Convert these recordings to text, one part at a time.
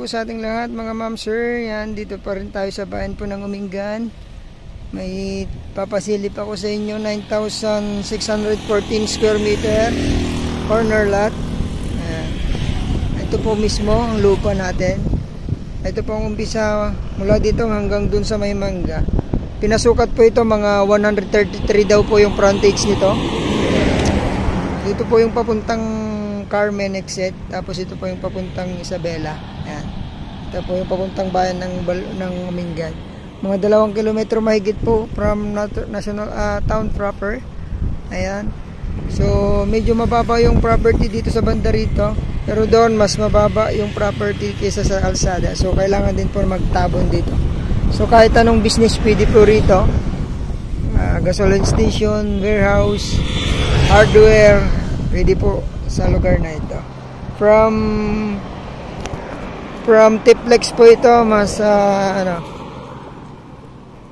po sa ating lahat mga ma'am sir. Yan, dito pa rin tayo sa bayan po ng Umingan. May papasilip ako sa inyo 9,614 square meter corner lot. Ayan. Ito po mismo ang lupa natin. Ito po ang umpisa mula dito hanggang dun sa may mangga. Pinasukat po ito, mga 133 daw po yung frontage nito. Dito po yung papuntang Carmen exit, tapos ito po yung papuntang Isabela. Ayan. Ito po yung papuntang bayan ng Umingan. Mga 2 kilometro mahigit po from national town proper. Ayan. So medyo mababa yung property dito sa banda rito, pero doon mas mababa yung property kaysa sa Alsada. So kailangan din po magtabon dito. So kahit anong business pwede po rito. Gasoline station, warehouse, hardware, pwede po sa lugar na ito. From Tiplex po ito, mas 40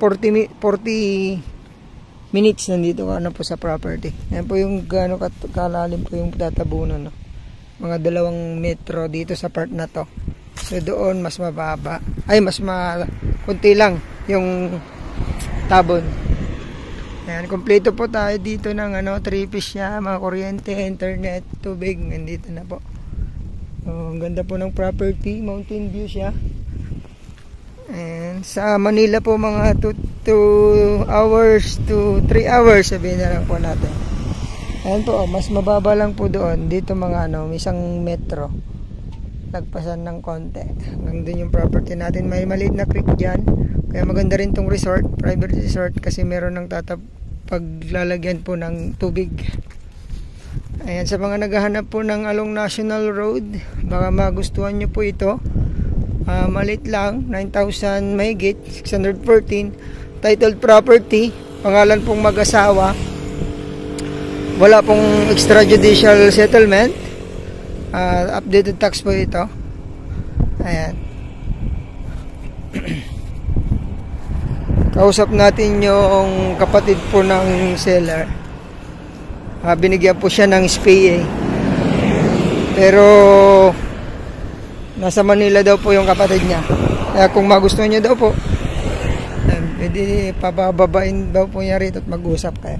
minutes nandito ka na po sa property. Yan po yung gaano kalalim po yung tatabunan, no? Mga 2 metro dito sa part na to. So doon mas mababa, ay mas kunti lang yung tabon. Ayan, kompleto po tayo dito ng 3 piece siya, mga kuryente, internet, tubig, nandito na po. Ang ganda po ng property, mountain view siya. And sa Manila po mga 2 hours to 3 hours, sabihin na lang po natin. Ayan po, mas mababa lang po doon. Dito mga isang metro. Lagpasan ng konti. Hanggang doon yung property natin. May maliit na creek dyan. Kaya maganda rin tong resort, private resort, kasi meron ng paglalagyan po ng tubig. Ayan, sa mga naghahanap po ng along National Road, baka magustuhan nyo po ito. Maliit lang, 9,000 mahigit, 614. Titled property, pangalan pong mag-asawa. Wala pong extrajudicial settlement. Updated tax po ito. Ayan. Kausap natin yung kapatid po ng seller. Binigyan po siya ng SPA. Pero nasa Manila daw po yung kapatid niya. Kaya kung magustuhan niya daw po, pwede pababain daw po niya rito at mag-usap kayo.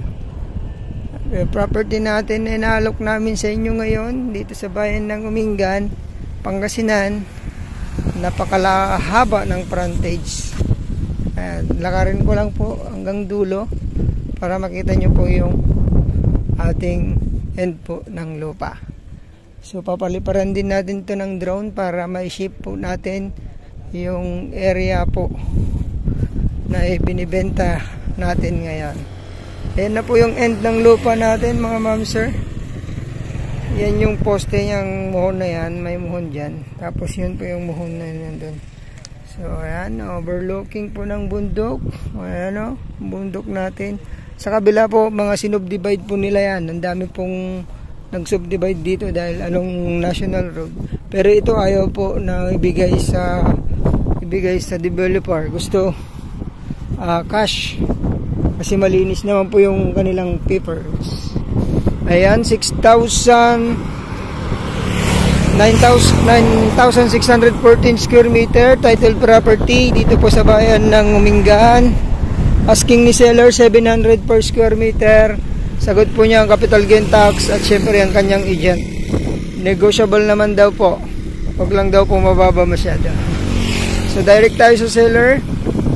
Property natin inaalok namin sa inyo ngayon dito sa bayan ng Umingan, Pangasinan. Napakalahaba ng frontage. Lakarin ko lang po hanggang dulo para makita nyo po yung ating end po ng lupa. So papaliparan din natin to ng drone para ma-ship po natin yung area po na ibinibenta natin ngayon. Ayan na po yung end ng lupa natin mga ma'am sir. Yan yung poste niyang muhon na yan, may muhon dyan. Tapos yun po yung muhon na nandun. So ayan, overlooking po ng bundok. Ayan bundok natin. Sa kabila po, mga sinubdivide po nila yan. Ang dami pong nag-subdivide dito dahil anong national road. Pero ito ayaw po na ibigay sa developer. Gusto cash. Kasi malinis naman po yung kanilang papers. Ayan, 9,614 square meter title property dito po sa bayan ng Umingan. Asking ni seller 700 per square meter. Sagot po niya ang capital gain tax at syempre ang kanyang agent. Negotiable naman daw po. Huwag lang daw po mababa masyado. So direct tayo sa seller.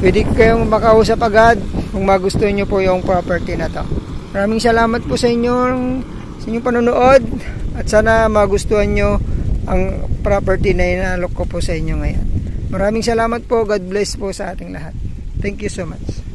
Pwede kayong makausap agad kung magustuhan nyo po yung property na to. Maraming salamat po sa inyong panonood at sana magustuhan nyo ang property na inaalok ko po sa inyo ngayon. Maraming salamat po. God bless po sa ating lahat. Thank you so much.